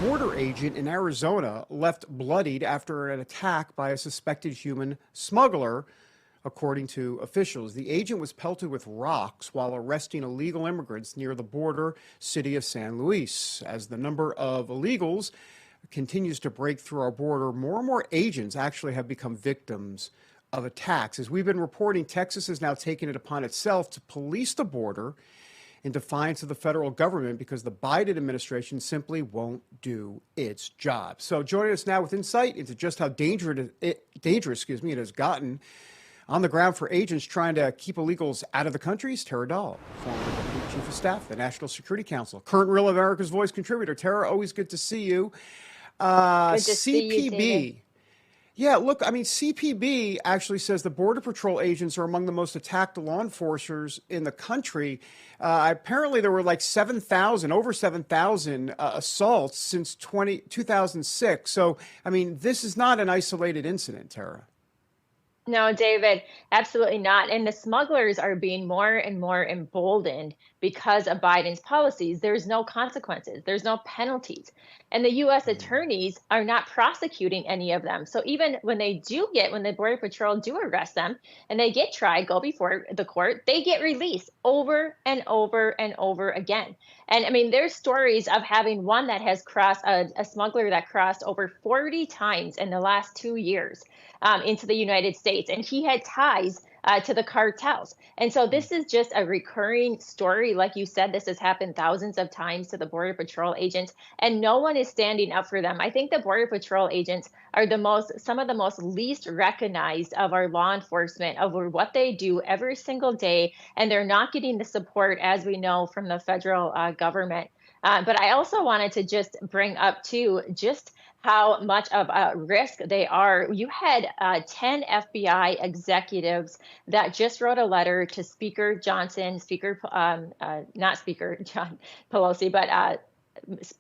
Border agent in Arizona left bloodied after an attack by a suspected human smuggler, according to officials. The agent was pelted with rocks while arresting illegal immigrants near the border city of San Luis. As the number of illegals continues to break through our border, more and more agents actually have become victims of attacks. As we've been reporting, Texas has now taken it upon itself to police the border in defiance of the federal government because the Biden administration simply won't do its job. So joining us now with insight into just how dangerous it has gotten on the ground for agents trying to keep illegals out of the country is Tera Dahl, former Deputy Chief of Staff of the National Security Council, current Real America's Voice contributor. Tera, always good to see you. Good to see you, CPB. David. Yeah, look, I mean, CPB actually says the Border Patrol agents are among the most attacked law enforcers in the country. Apparently, there were like 7,000, over 7,000 assaults since 2006. So, I mean, this is not an isolated incident, Tara. No, David, absolutely not. And the smugglers are being more and more emboldened because of Biden's policies. There's no consequences, there's no penalties. And the U.S. attorneys are not prosecuting any of them. So even when when the Border Patrol do arrest them and they get tried, go before the court, they get released over and over and over again. And I mean, there's stories of having one that has crossed a smuggler that crossed over 40 times in the last 2 years into the United States. And he had ties to the cartels. And so this is just a recurring story. Like you said, this has happened thousands of times to the Border Patrol agents, and no one is standing up for them. I think the Border Patrol agents are some of the most least recognized of our law enforcement over what they do every single day. And they're not getting the support, as we know, from the federal government. But I also wanted to just bring up, too, just how much of a risk they are. You had 10 FBI executives that just wrote a letter to Speaker Johnson, not Speaker John Pelosi, but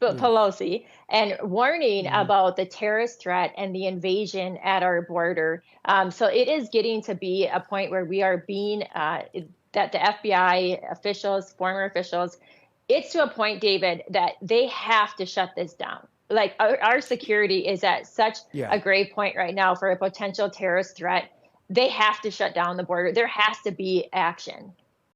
Pelosi, and warning about the terrorist threat and the invasion at our border. So it is getting to be a point where we are being, that the FBI officials, former officials, it's to a point, David, that they have to shut this down. Like our security is at such a grave point right now for a potential terrorist threat. They have to shut down the border. There has to be action.